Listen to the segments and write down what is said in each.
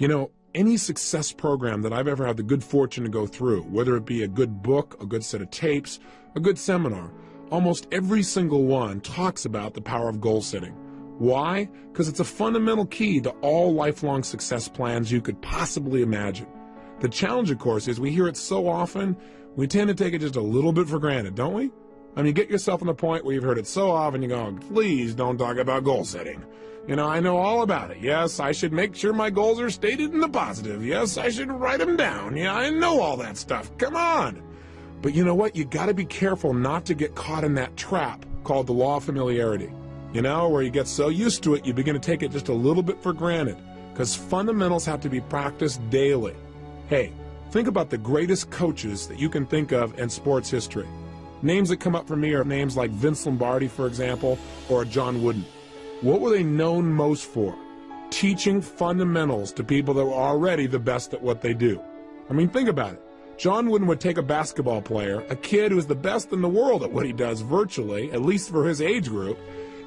You know, any success program that I've ever had the good fortune to go through, whether it be a good book, a good set of tapes, a good seminar, almost every single one talks about the power of goal setting. Why? Because it's a fundamental key to all lifelong success plans you could possibly imagine. The challenge, of course, is we hear it so often, we tend to take it just a little bit for granted, don't we? I mean, get yourself in the point where you've heard it so often, you go, please don't talk about goal setting. You know, I know all about it. Yes, I should make sure my goals are stated in the positive. Yes, I should write them down. Yeah, I know all that stuff. Come on. But you know what? You got to be careful not to get caught in that trap called the law of familiarity. You know, where you get so used to it, you begin to take it just a little bit for granted, because fundamentals have to be practiced daily. Hey, think about the greatest coaches that you can think of in sports history. Names that come up for me are names like Vince Lombardi, for example, or John Wooden. What were they known most for? Teaching fundamentals to people that were already the best at what they do. I mean, think about it. John Wooden would take a basketball player, a kid who's the best in the world at what he does virtually, at least for his age group,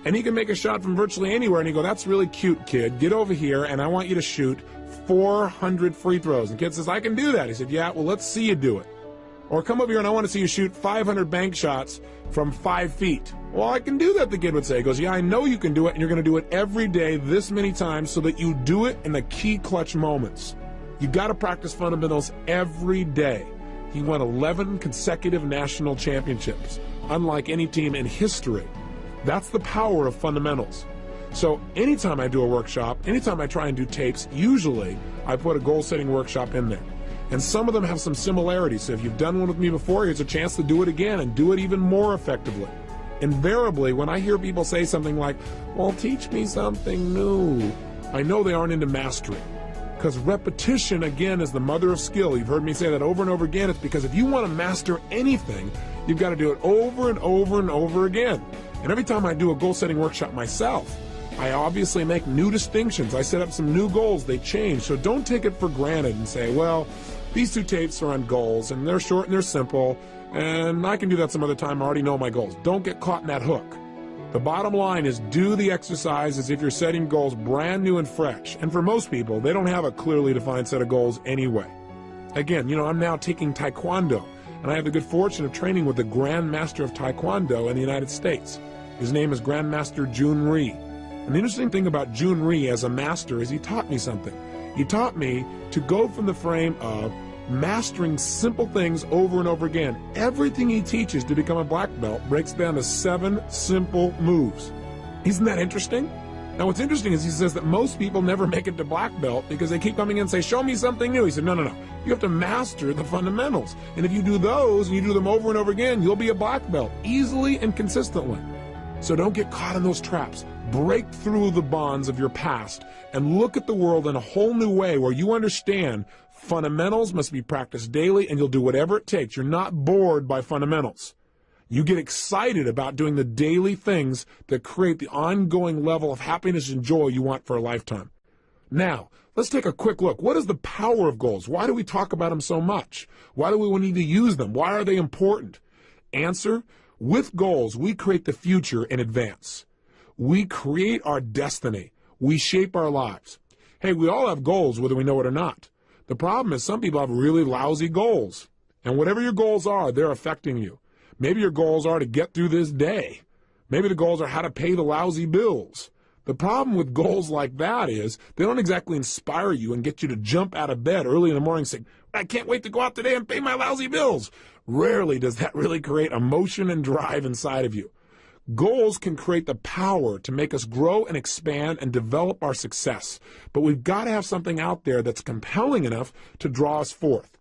and he can make a shot from virtually anywhere, and he'd go, that's really cute, kid. Get over here, and I want you to shoot 400 free throws. And the kid says, I can do that. He said, yeah, well, let's see you do it. Or come over here, and I want to see you shoot 500 bank shots from 5 feet. Well, I can do that, the kid would say. He goes, yeah, I know you can do it, and you're going to do it every day this many times so that you do it in the key clutch moments. You got to practice fundamentals every day. He won 11 consecutive national championships, unlike any team in history. That's the power of fundamentals. So anytime I do a workshop, anytime I try and do tapes, usually I put a goal-setting workshop in there. And some of them have some similarities. So if you've done one with me before, here's a chance to do it again and do it even more effectively. Invariably, when I hear people say something like, well, teach me something new, I know they aren't into mastery. Because repetition, again, is the mother of skill. You've heard me say that over and over again. It's because if you want to master anything, you've got to do it over and over and over again. And every time I do a goal-setting workshop myself, I obviously make new distinctions. I set up some new goals. They change. So don't take it for granted and say, well, these 2 tapes are on goals, and they're short and they're simple, and I can do that some other time. I already know my goals. Don't get caught in that hook. The bottom line is do the exercise as if you're setting goals brand new and fresh. And for most people, they don't have a clearly defined set of goals anyway. Again, you know, I'm now taking Taekwondo, and I have the good fortune of training with the Grand Master of Taekwondo in the United States. His name is Grandmaster Jun Rhee. And the interesting thing about Jun Rhee as a master is he taught me something. He taught me to go from the frame of mastering simple things over and over again. Everything he teaches to become a black belt breaks down to 7 simple moves. Isn't that interesting? Now what's interesting is he says that most people never make it to black belt because they keep coming in and say, show me something new. He said, no. You have to master the fundamentals. And if you do those and you do them over and over again, you'll be a black belt easily and consistently. So don't get caught in those traps. Break through the bonds of your past and look at the world in a whole new way where you understand fundamentals must be practiced daily and you'll do whatever it takes. You're not bored by fundamentals. You get excited about doing the daily things that create the ongoing level of happiness and joy you want for a lifetime. Now, let's take a quick look. What is the power of goals? Why do we talk about them so much? Why do we need to use them? Why are they important? Answer, with goals, we create the future in advance. We create our destiny. We shape our lives. Hey, we all have goals, whether we know it or not. The problem is some people have really lousy goals. And whatever your goals are, they're affecting you. Maybe your goals are to get through this day. Maybe the goals are how to pay the lousy bills. The problem with goals like that is they don't exactly inspire you and get you to jump out of bed early in the morning saying, I can't wait to go out today and pay my lousy bills. Rarely does that really create emotion and drive inside of you. Goals can create the power to make us grow and expand and develop our success. But we've got to have something out there that's compelling enough to draw us forth.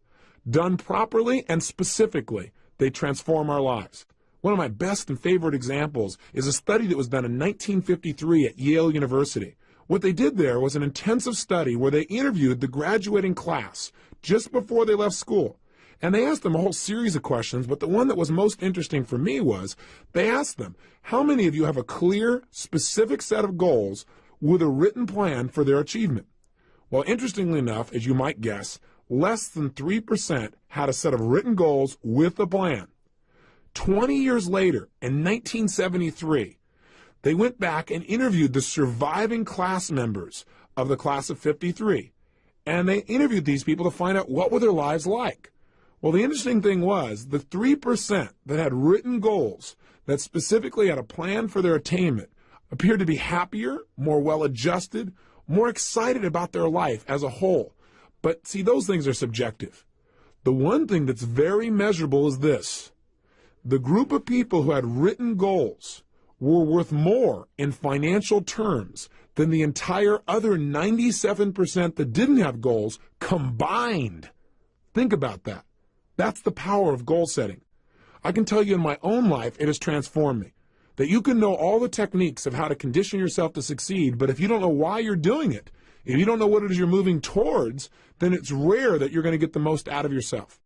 Done properly and specifically, they transform our lives. One of my best and favorite examples is a study that was done in 1953 at Yale University. What they did there was an intensive study where they interviewed the graduating class just before they left school. And they asked them a whole series of questions, but the one that was most interesting for me was they asked them, how many of you have a clear, specific set of goals with a written plan for their achievement? Well, interestingly enough, as you might guess, less than 3% had a set of written goals with a plan. 20 years later, in 1973, they went back and interviewed the surviving class members of the class of 53. And they interviewed these people to find out what were their lives like. Well, the interesting thing was the 3% that had written goals that specifically had a plan for their attainment appeared to be happier, more well-adjusted, more excited about their life as a whole. But see, those things are subjective. The one thing that's very measurable is this. The group of people who had written goals were worth more in financial terms than the entire other 97% that didn't have goals combined. Think about that. That's the power of goal setting. I can tell you in my own life, it has transformed me. That you can know all the techniques of how to condition yourself to succeed, but if you don't know why you're doing it, if you don't know what it is you're moving towards, then it's rare that you're going to get the most out of yourself.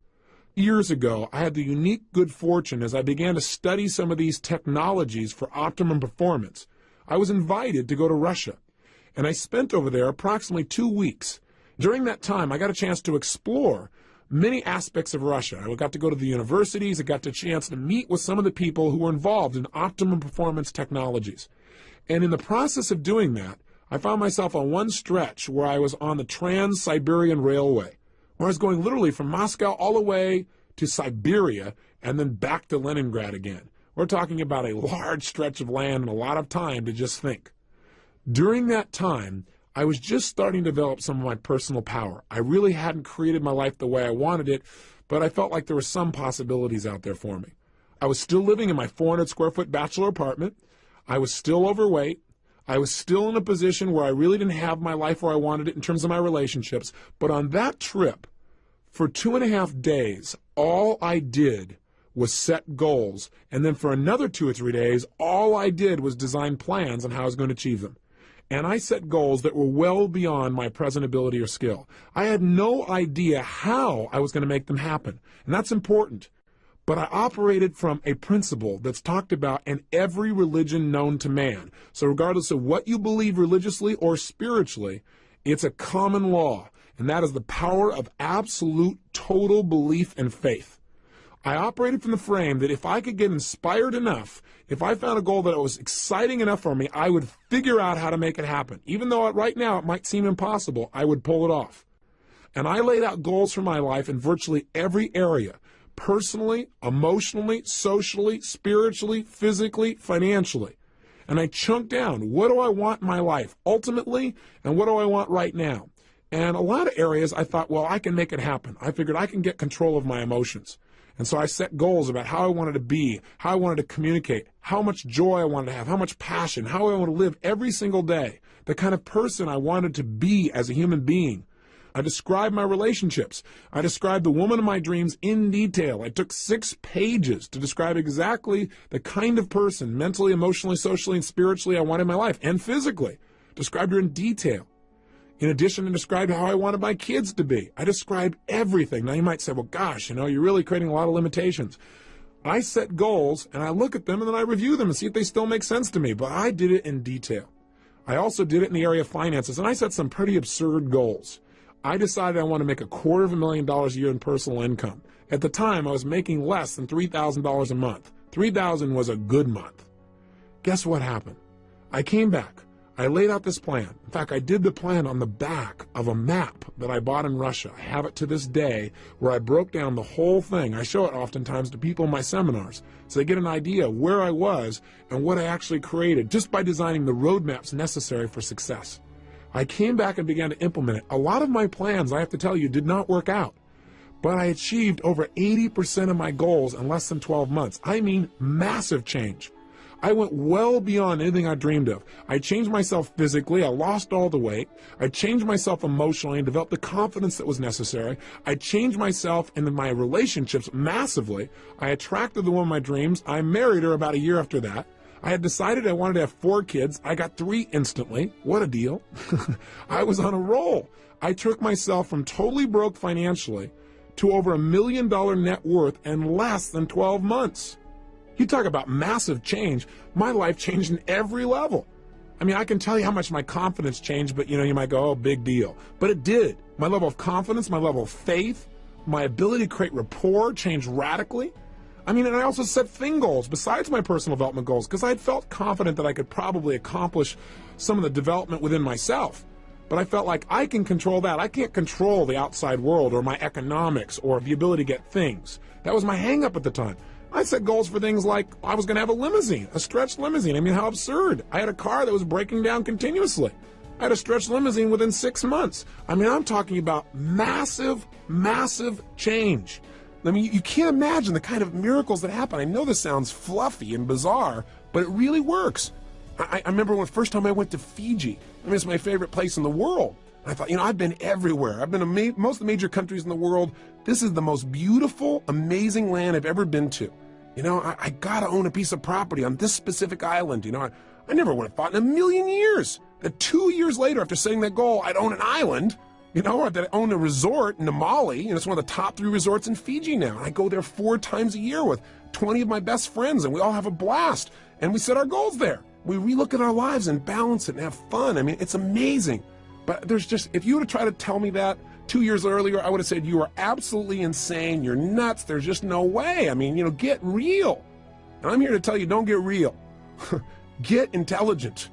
Years ago, I had the unique good fortune as I began to study some of these technologies for optimum performance. I was invited to go to Russia, and I spent over there approximately 2 weeks. During that time, I got a chance to explore many aspects of Russia. I got to go to the universities. I got the chance to meet with some of the people who were involved in optimum performance technologies. And in the process of doing that, I found myself on one stretch where I was on the Trans-Siberian Railway, where I was going literally from Moscow all the way to Siberia and then back to Leningrad again. We're talking about a large stretch of land and a lot of time to just think. During that time, I was just starting to develop some of my personal power. I really hadn't created my life the way I wanted it, but I felt like there were some possibilities out there for me. I was still living in my 400 square foot bachelor apartment. I was still overweight. I was still in a position where I really didn't have my life where I wanted it in terms of my relationships. But on that trip, for 2.5 days, all I did was set goals. And then for another 2 or 3 days, all I did was design plans on how I was going to achieve them. And I set goals that were well beyond my present ability or skill. I had no idea how I was going to make them happen. And that's important. But I operated from a principle that's talked about in every religion known to man. So regardless of what you believe religiously or spiritually, it's a common law. And that is the power of absolute total belief and faith. I operated from the frame that if I could get inspired enough, if I found a goal that was exciting enough for me, I would figure out how to make it happen. Even though right now it might seem impossible, I would pull it off. And I laid out goals for my life in virtually every area, personally, emotionally, socially, spiritually, physically, financially. And I chunked down, what do I want in my life ultimately, and what do I want right now? And a lot of areas I thought, well, I can make it happen. I figured I can get control of my emotions. And so I set goals about how I wanted to be, how I wanted to communicate, how much joy I wanted to have, how much passion, how I want to live every single day, the kind of person I wanted to be as a human being. I described my relationships. I described the woman of my dreams in detail. I took 6 pages to describe exactly the kind of person, mentally, emotionally, socially, and spiritually I wanted in my life, and physically. Described her in detail. In addition, I described how I wanted my kids to be. I described everything. Now you might say, well, gosh, you're really creating a lot of limitations. I set goals, and I look at them, and then I review them and see if they still make sense to me. But I did it in detail. I also did it in the area of finances, and I set some pretty absurd goals. I decided I want to make $250,000 a year in personal income. At the time, I was making less than $3,000 a month. $3,000 was a good month. Guess what happened? I came back. I laid out this plan. In fact, I did the plan on the back of a map that I bought in Russia. I have it to this day where I broke down the whole thing. I show it oftentimes to people in my seminars so they get an idea of where I was and what I actually created just by designing the roadmaps necessary for success. I came back and began to implement it. A lot of my plans, I have to tell you, did not work out. But I achieved over 80% of my goals in less than 12 months. I mean, massive change. I went well beyond anything I dreamed of. I changed myself physically. I lost all the weight. I changed myself emotionally and developed the confidence that was necessary. I changed myself and my relationships massively. I attracted the woman of my dreams. I married her about a year after that. I had decided I wanted to have 4 kids. I got 3 instantly. What a deal. I was on a roll. I took myself from totally broke financially to over $1 million net worth in less than 12 months. You talk about massive change. My life changed in every level. I mean, I can tell you how much my confidence changed, but you might go, oh, big deal. But it did. My level of confidence, my level of faith, my ability to create rapport changed radically. I mean, and I also set thing goals besides my personal development goals because I had felt confident that I could probably accomplish some of the development within myself. But I felt like I can control that. I can't control the outside world or my economics or the ability to get things. That was my hang-up at the time. I set goals for things like I was going to have a limousine, a stretched limousine. I mean, how absurd. I had a car that was breaking down continuously. I had a stretched limousine within 6 months. I mean, I'm talking about massive, massive change. I mean, you can't imagine the kind of miracles that happen. I know this sounds fluffy and bizarre, but it really works. I remember when the first time I went to Fiji. I mean, it's my favorite place in the world. I thought, I've been everywhere. I've been to most of the major countries in the world. This is the most beautiful, amazing land I've ever been to. I got to own a piece of property on this specific island. I never would have thought in a million years that 2 years later, after setting that goal, I'd own an island, or that I own a resort in Namali. It's one of the top 3 resorts in Fiji now. I go there 4 times a year with 20 of my best friends, and we all have a blast. And we set our goals there. We relook at our lives and balance it and have fun. I mean, it's amazing. But if you would have tried to tell me that 2 years earlier, I would have said, you are absolutely insane. You're nuts. There's just no way. I mean, get real. And I'm here to tell you, don't get real. Get intelligent.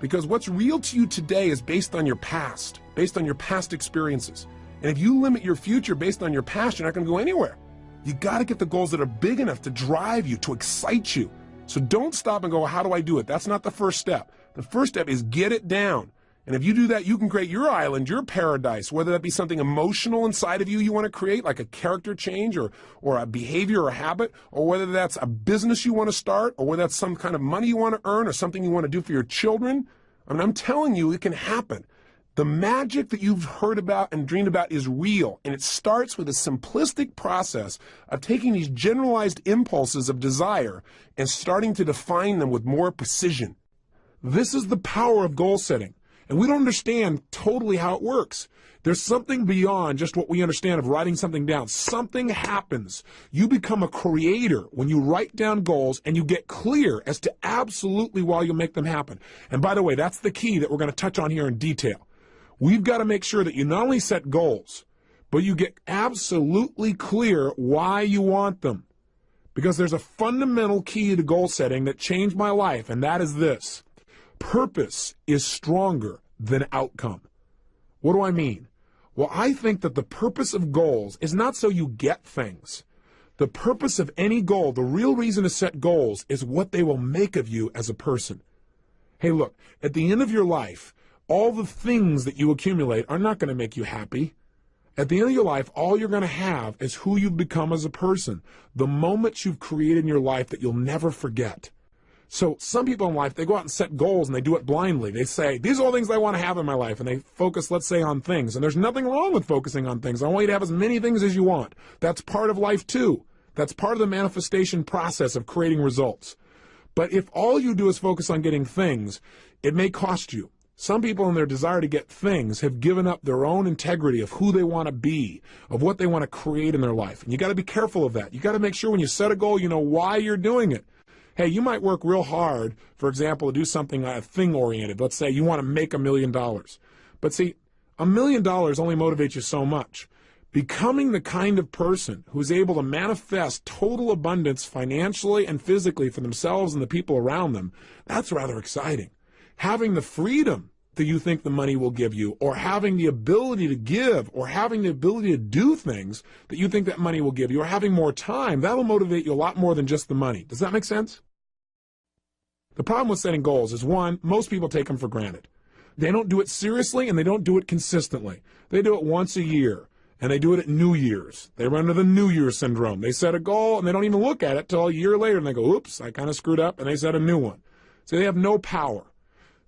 Because what's real to you today is based on your past experiences. And if you limit your future based on your past, you're not going to go anywhere. You got to get the goals that are big enough to drive you, to excite you. So don't stop and go, how do I do it? That's not the first step. The first step is get it down. And if you do that, you can create your island, your paradise, whether that be something emotional inside of you want to create, like a character change or a behavior or a habit, or whether that's a business you want to start, or whether that's some kind of money you want to earn or something you want to do for your children. I mean, I'm telling you, it can happen. The magic that you've heard about and dreamed about is real, and it starts with a simplistic process of taking these generalized impulses of desire and starting to define them with more precision. This is the power of goal setting, and we don't understand totally how it works. There's something beyond just what we understand of writing something down. Something happens. You become a creator when you write down goals and you get clear as to absolutely why you'll make them happen. And by the way, that's the key that we're going to touch on here in detail. We've got to make sure that you not only set goals, but you get absolutely clear why you want them. Because there's a fundamental key to goal setting that changed my life, and that is this. Purpose is stronger than outcome. What do I mean? Well, I think that the purpose of goals is not so you get things. The purpose of any goal, the real reason to set goals, is what they will make of you as a person. Hey, look, at the end of your life, all the things that you accumulate are not going to make you happy. At the end of your life, all you're going to have is who you've become as a person, the moments you've created in your life that you'll never forget. So some people in life, they go out and set goals and they do it blindly. They say, these are all things I want to have in my life. And they focus, let's say, on things. And there's nothing wrong with focusing on things. I want you to have as many things as you want. That's part of life too. That's part of the manifestation process of creating results. But if all you do is focus on getting things, it may cost you. Some people in their desire to get things have given up their own integrity of who they want to be, of what they want to create in their life. And you got to be careful of that. You got to make sure when you set a goal, you know why you're doing it. Hey, you might work real hard, for example, to do something thing-oriented. Let's say you want to make $1 million. But see, $1 million only motivates you so much. Becoming the kind of person who's able to manifest total abundance financially and physically for themselves and the people around them, that's rather exciting. Having the freedom that you think the money will give you, or having the ability to give, or having the ability to do things that you think that money will give you, or having more time, that'll motivate you a lot more than just the money. Does that make sense? The problem with setting goals is, one, most people take them for granted. They don't do it seriously, and they don't do it consistently. They do it once a year, and they do it at New Year's. They run into the New Year syndrome. They set a goal, and they don't even look at it till a year later, and they go, oops, I kind of screwed up, and they set a new one. So they have no power.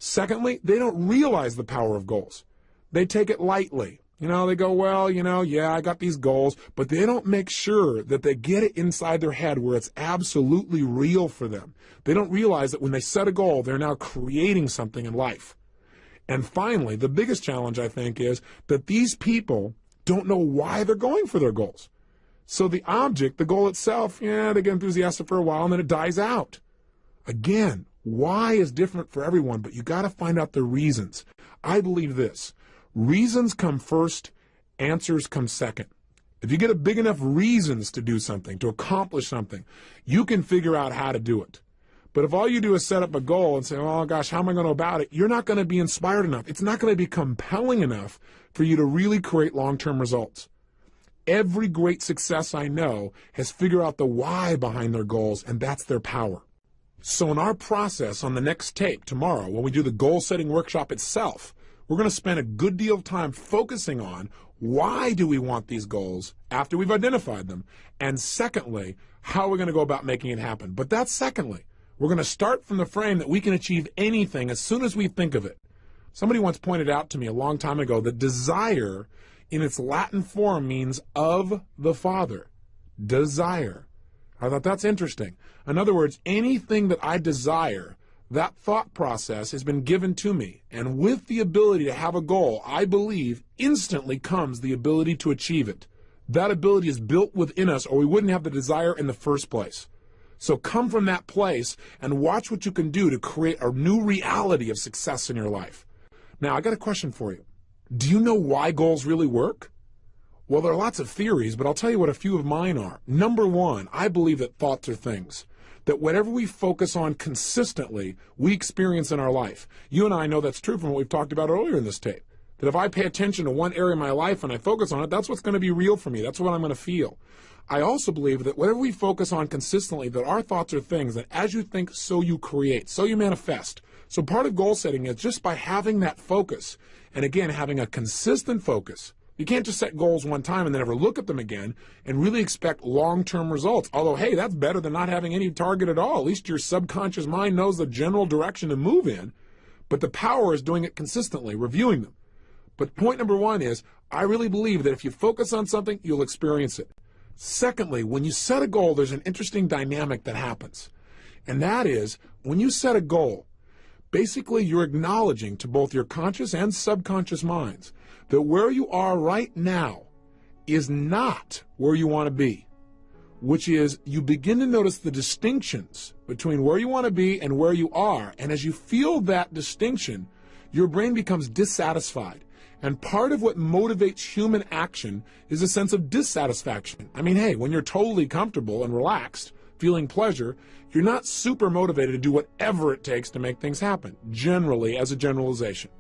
Secondly, they don't realize the power of goals. They take it lightly. They go, well, yeah, I got these goals, but they don't make sure that they get it inside their head where it's absolutely real for them. They don't realize that when they set a goal, they're now creating something in life. And finally, the biggest challenge, I think, is that these people don't know why they're going for their goals. So the object, the goal itself, yeah, they get enthusiastic for a while, and then it dies out. Again, why is different for everyone, but you got to find out the reasons. I believe this. Reasons come first, answers come second. If you get a big enough reasons to do something, to accomplish something, you can figure out how to do it. But if all you do is set up a goal and say, oh gosh, how am I going to go about it? You're not going to be inspired enough. It's not going to be compelling enough for you to really create long-term results. Every great success I know has figured out the why behind their goals, and that's their power. So in our process on the next tape tomorrow, when we do the goal-setting workshop itself, we're going to spend a good deal of time focusing on why do we want these goals after we've identified them, and secondly, how we're going to go about making it happen. But that's secondly. We're going to start from the frame that we can achieve anything as soon as we think of it. Somebody once pointed out to me a long time ago that desire in its Latin form means of the Father. Desire. I thought that's interesting. In other words, anything that I desire, that thought process has been given to me. And with the ability to have a goal, I believe instantly comes the ability to achieve it. That ability is built within us, or we wouldn't have the desire in the first place. So come from that place and watch what you can do to create a new reality of success in your life. Now, I got a question for you. Do you know why goals really work? Well, there are lots of theories, but I'll tell you what a few of mine are. Number one, I believe that thoughts are things. That whatever we focus on consistently, we experience in our life. You and I know that's true from what we've talked about earlier in this tape. That if I pay attention to one area of my life and I focus on it, that's what's going to be real for me. That's what I'm going to feel. I also believe that whatever we focus on consistently, that our thoughts are things that as you think, so you create, so you manifest. So part of goal setting is just by having that focus, and again, having a consistent focus. You can't just set goals one time and then never look at them again and really expect long-term results. Although, hey, that's better than not having any target at all. At least your subconscious mind knows the general direction to move in. But the power is doing it consistently, reviewing them. But point number one is, I really believe that if you focus on something, you'll experience it. Secondly, when you set a goal, there's an interesting dynamic that happens. And that is, when you set a goal, basically you're acknowledging to both your conscious and subconscious minds that where you are right now is not where you want to be, which is you begin to notice the distinctions between where you want to be and where you are. And as you feel that distinction, your brain becomes dissatisfied. And part of what motivates human action is a sense of dissatisfaction. I mean, hey, when you're totally comfortable and relaxed, feeling pleasure, you're not super motivated to do whatever it takes to make things happen, generally as a generalization.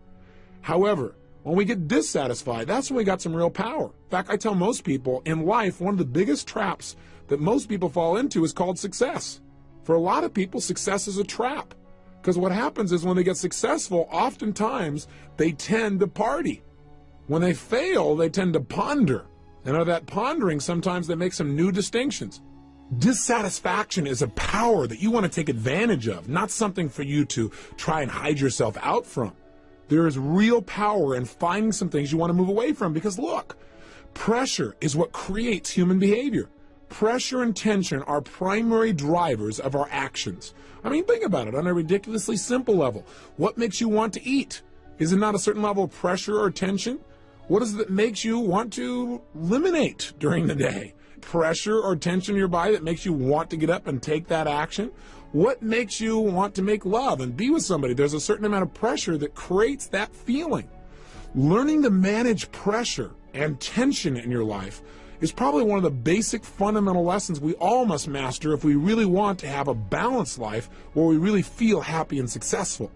However, when we get dissatisfied, that's when we got some real power. In fact, I tell most people in life, one of the biggest traps that most people fall into is called success. For a lot of people, success is a trap. Because what happens is when they get successful, oftentimes they tend to party. When they fail, they tend to ponder. And out of that pondering, sometimes they make some new distinctions. Dissatisfaction is a power that you want to take advantage of, not something for you to try and hide yourself out from. There is real power in finding some things you want to move away from because look, pressure is what creates human behavior. Pressure and tension are primary drivers of our actions. I mean, think about it on a ridiculously simple level. What makes you want to eat? Is it not a certain level of pressure or tension? What is it that makes you want to eliminate during the day? Pressure or tension in your body that makes you want to get up and take that action? What makes you want to make love and be with somebody? There's a certain amount of pressure that creates that feeling. Learning to manage pressure and tension in your life is probably one of the basic fundamental lessons we all must master if we really want to have a balanced life where we really feel happy and successful.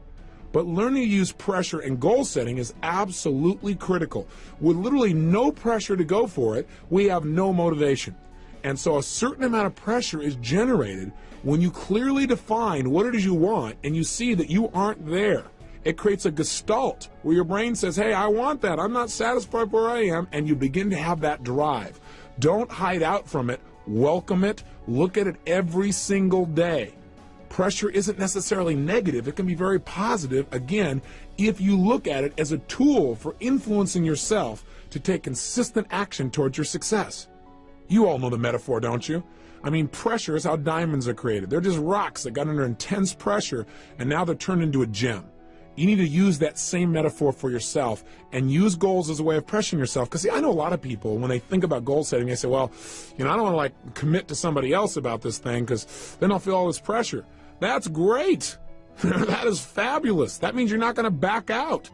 But learning to use pressure and goal setting is absolutely critical. With literally no pressure to go for it, we have no motivation. And so a certain amount of pressure is generated when you clearly define what it is you want and you see that you aren't there. It creates a gestalt where your brain says, hey, I want that. I'm not satisfied where I am. And you begin to have that drive. Don't hide out from it. Welcome it. Look at it every single day. Pressure isn't necessarily negative. It can be very positive, again, if you look at it as a tool for influencing yourself to take consistent action towards your success. You all know the metaphor, don't you? I mean, pressure is how diamonds are created. They're just rocks that got under intense pressure, and now they're turned into a gem. You need to use that same metaphor for yourself and use goals as a way of pressuring yourself. Because, see, I know a lot of people, when they think about goal setting, they say, well, I don't want to, commit to somebody else about this thing because then I'll feel all this pressure. That's great. That is fabulous. That means you're not going to back out.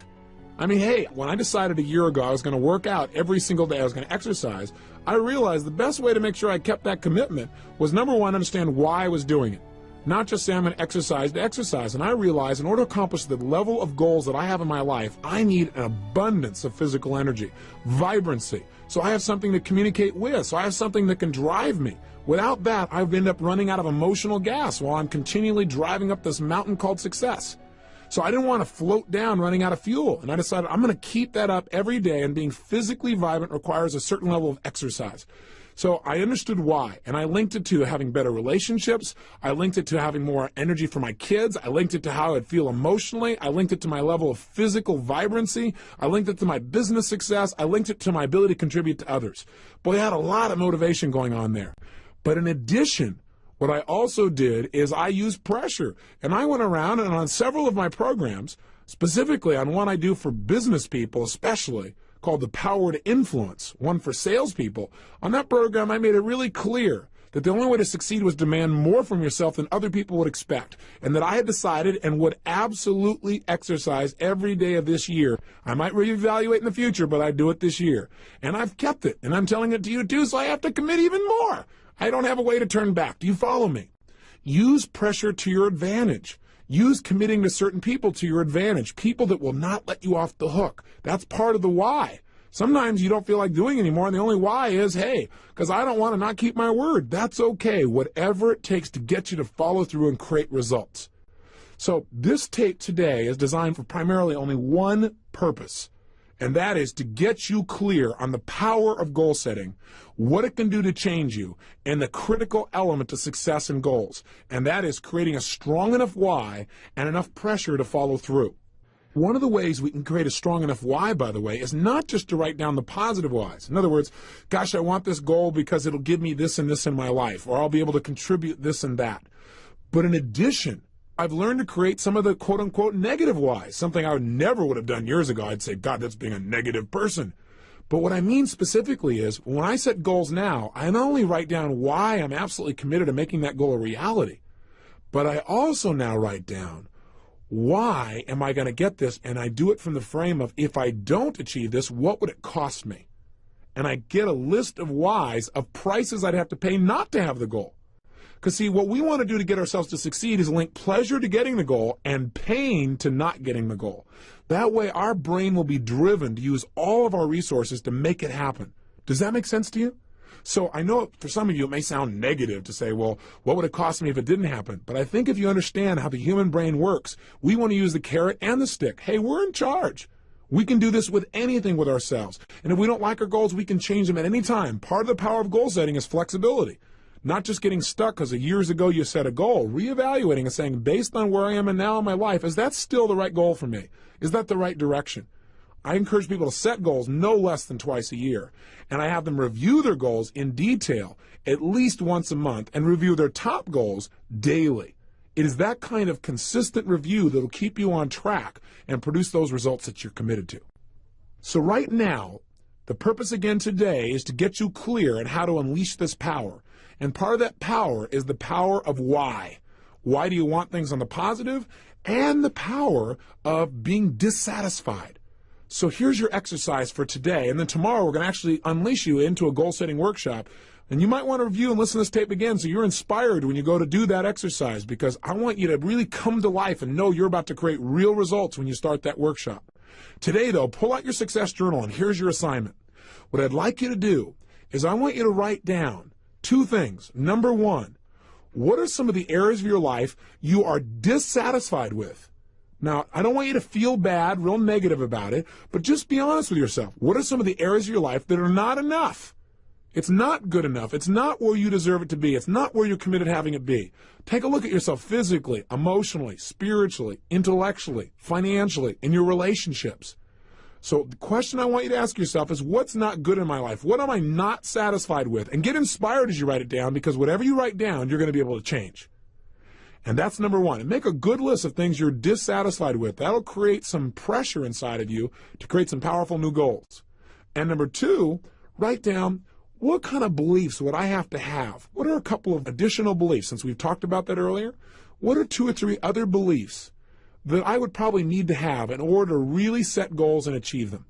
I mean, hey, when I decided a year ago I was going to work out every single day, I was going to exercise, I realized the best way to make sure I kept that commitment was, number one, understand why I was doing it. Not just say I'm going to exercise. And I realize in order to accomplish the level of goals that I have in my life, I need an abundance of physical energy, vibrancy. So I have something to communicate with. So I have something that can drive me. Without that, I would end up running out of emotional gas while I'm continually driving up this mountain called success. So I didn't want to float down running out of fuel. And I decided I'm going to keep that up every day, and being physically vibrant requires a certain level of exercise. So I understood why, and I linked it to having better relationships. I linked it to having more energy for my kids. I linked it to how I'd feel emotionally. I linked it to my level of physical vibrancy. I linked it to my business success. I linked it to my ability to contribute to others. Boy, I had a lot of motivation going on there. But in addition, what I also did is I used pressure. And I went around and on several of my programs, specifically on one I do for business people especially, called The Power to Influence, one for salespeople. On that program, I made it really clear that the only way to succeed was demand more from yourself than other people would expect, and that I had decided and would absolutely exercise every day of this year. I might reevaluate in the future, but I'd do it this year. And I've kept it, and I'm telling it to you too, so I have to commit even more. I don't have a way to turn back. Do you follow me? Use pressure to your advantage. Use committing to certain people to your advantage, people that will not let you off the hook. That's part of the why. Sometimes you don't feel like doing anymore, and the only why is, hey, because I don't want to not keep my word. That's okay, whatever it takes to get you to follow through and create results. So this tape today is designed for primarily only one purpose, and that is to get you clear on the power of goal setting, what it can do to change you, and the critical element to success and goals, and that is creating a strong enough why and enough pressure to follow through. One of the ways we can create a strong enough why, by the way, is not just to write down the positive whys. In other words, gosh, I want this goal because it'll give me this and this in my life, or I'll be able to contribute this and that. But in addition, I've learned to create some of the quote-unquote negative whys, something I never would have done years ago. I'd say, God, that's being a negative person. But what I mean specifically is, when I set goals now, I not only write down why I'm absolutely committed to making that goal a reality, but I also now write down, why am I going to get this? And I do it from the frame of, if I don't achieve this, what would it cost me? And I get a list of whys, of prices I'd have to pay not to have the goal. Because see, what we want to do to get ourselves to succeed is link pleasure to getting the goal and pain to not getting the goal. That way our brain will be driven to use all of our resources to make it happen. Does that make sense to you? So I know for some of you it may sound negative to say, well, what would it cost me if it didn't happen? But I think if you understand how the human brain works, we want to use the carrot and the stick. Hey, we're in charge. We can do this with anything with ourselves. And if we don't like our goals, we can change them at any time. Part of the power of goal setting is flexibility. Not just getting stuck because years ago you set a goal, reevaluating and saying, based on where I am and now in my life, is that still the right goal for me? Is that the right direction? I encourage people to set goals no less than twice a year, and I have them review their goals in detail at least once a month and review their top goals daily. It is that kind of consistent review that will keep you on track and produce those results that you're committed to. So right now, the purpose again today is to get you clear on how to unleash this power. And part of that power is the power of why. Why do you want things on the positive? And the power of being dissatisfied. So here's your exercise for today. And then tomorrow we're going to actually unleash you into a goal-setting workshop. And you might want to review and listen to this tape again so you're inspired when you go to do that exercise, because I want you to really come to life and know you're about to create real results when you start that workshop. Today, though, pull out your success journal, and here's your assignment. What I'd like you to do is I want you to write down two things. Number one, what are some of the areas of your life you are dissatisfied with? Now, I don't want you to feel bad, real negative about it, but just be honest with yourself. What are some of the areas of your life that are not enough? It's not good enough. It's not where you deserve it to be. It's not where you're committed to having it be. Take a look at yourself physically, emotionally, spiritually, intellectually, financially, in your relationships. So the question I want you to ask yourself is, what's not good in my life? What am I not satisfied with? And get inspired as you write it down, because whatever you write down, you're going to be able to change. And that's number one. And make a good list of things you're dissatisfied with. That'll create some pressure inside of you to create some powerful new goals. And number two, write down, what kind of beliefs would I have to have? What are a couple of additional beliefs, since we've talked about that earlier? What are 2 or 3 other beliefs that I would probably need to have in order to really set goals and achieve them?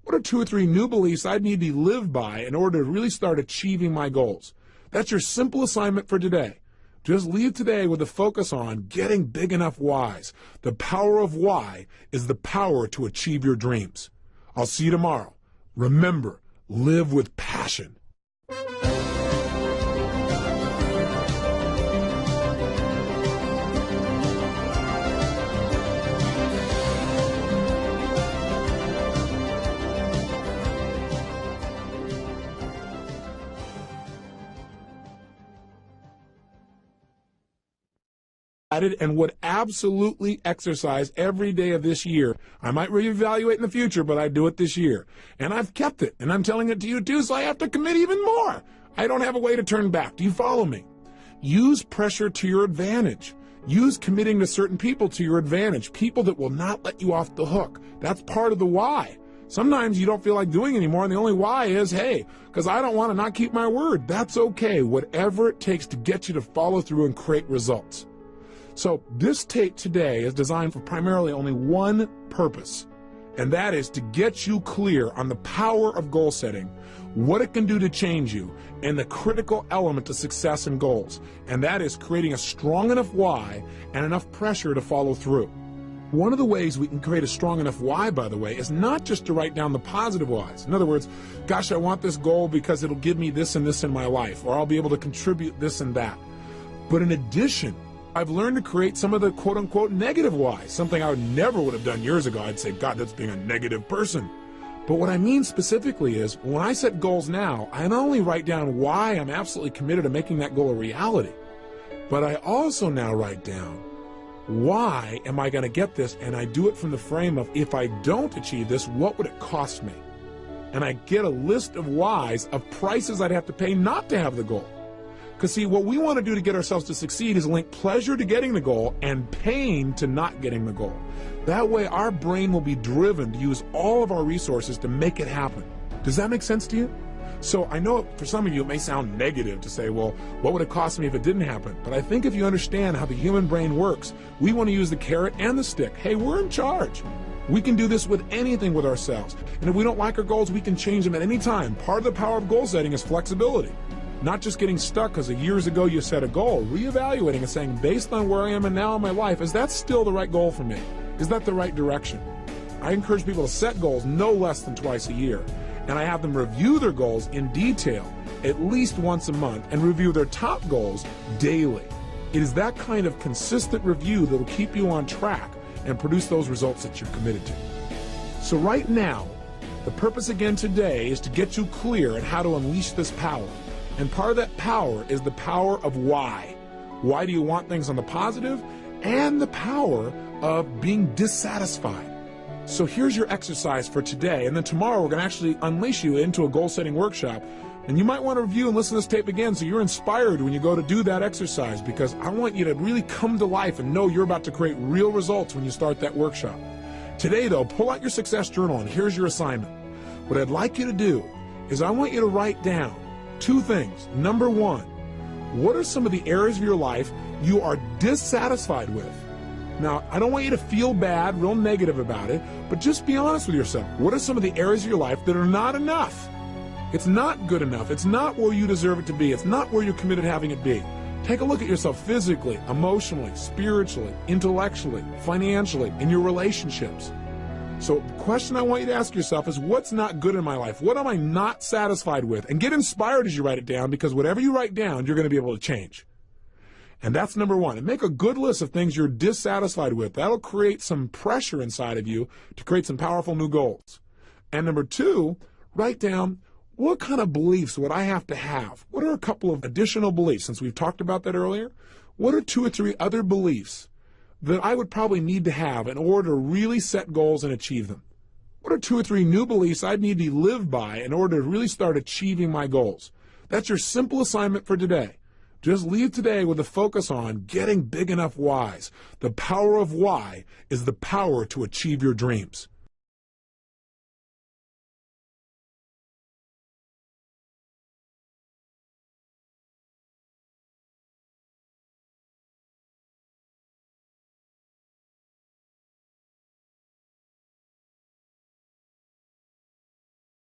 What are 2 or 3 new beliefs I'd need to live by in order to really start achieving my goals? That's your simple assignment for today. Just leave today with a focus on getting big enough whys. The power of why is the power to achieve your dreams. I'll see you tomorrow. Remember, live with passion. And would absolutely exercise every day of this year. I might reevaluate in the future, but I do it this year. And I've kept it, and I'm telling it to you too, so I have to commit even more. I don't have a way to turn back. Do you follow me? Use pressure to your advantage. Use committing to certain people to your advantage, people that will not let you off the hook. That's part of the why. Sometimes you don't feel like doing anymore, and the only why is, hey, because I don't want to not keep my word. That's okay, whatever it takes to get you to follow through and create results. So this tape today is designed for primarily only one purpose, and that is to get you clear on the power of goal setting, what it can do to change you, and the critical element to success and goals, and that is creating a strong enough why and enough pressure to follow through. One of the ways we can create a strong enough why, by the way, is not just to write down the positive whys. In other words, gosh, I want this goal because it'll give me this and this in my life, or I'll be able to contribute this and that. But in addition, I've learned to create some of the quote-unquote negative whys, something I never would have done years ago. I'd say, God, that's being a negative person. But what I mean specifically is, when I set goals now, I not only write down why I'm absolutely committed to making that goal a reality, but I also now write down, why am I going to get this? And I do it from the frame of, if I don't achieve this, what would it cost me? And I get a list of whys, of prices I'd have to pay not to have the goal. Because see, what we want to do to get ourselves to succeed is link pleasure to getting the goal and pain to not getting the goal. That way our brain will be driven to use all of our resources to make it happen. Does that make sense to you? So I know for some of you it may sound negative to say, well, what would it cost me if it didn't happen? But I think if you understand how the human brain works, we want to use the carrot and the stick. Hey, we're in charge. We can do this with anything with ourselves. And if we don't like our goals, we can change them at any time. Part of the power of goal setting is flexibility. Not just getting stuck because years ago you set a goal, reevaluating and saying, based on where I am and now in my life, is that still the right goal for me? Is that the right direction? I encourage people to set goals no less than twice a year, and I have them review their goals in detail at least once a month and review their top goals daily. It is that kind of consistent review that will keep you on track and produce those results that you're committed to. So right now, the purpose again today is to get you clear on how to unleash this power. And part of that power is the power of why. Why do you want things on the positive? And the power of being dissatisfied. So here's your exercise for today. And then tomorrow we're going to actually unleash you into a goal-setting workshop. And you might want to review and listen to this tape again so you're inspired when you go to do that exercise, because I want you to really come to life and know you're about to create real results when you start that workshop. Today, though, pull out your success journal, and here's your assignment. What I'd like you to do is I want you to write down two things. Number one, what are some of the areas of your life you are dissatisfied with? Now, I don't want you to feel bad, real negative about it, but just be honest with yourself. What are some of the areas of your life that are not enough? It's not good enough. It's not where you deserve it to be. It's not where you're committed to having it be. Take a look at yourself physically, emotionally, spiritually, intellectually, financially, in your relationships. So the question I want you to ask yourself is, what's not good in my life? What am I not satisfied with? And get inspired as you write it down, because whatever you write down, you're going to be able to change. And that's number one. And make a good list of things you're dissatisfied with. That'll create some pressure inside of you to create some powerful new goals. And number two, write down, what kind of beliefs would I have to have? What are a couple of additional beliefs? Since we've talked about that earlier, what are 2 or 3 other beliefs that I would probably need to have in order to really set goals and achieve them? What are 2 or 3 new beliefs I'd need to live by in order to really start achieving my goals? That's your simple assignment for today. Just leave today with a focus on getting big enough whys. The power of why is the power to achieve your dreams.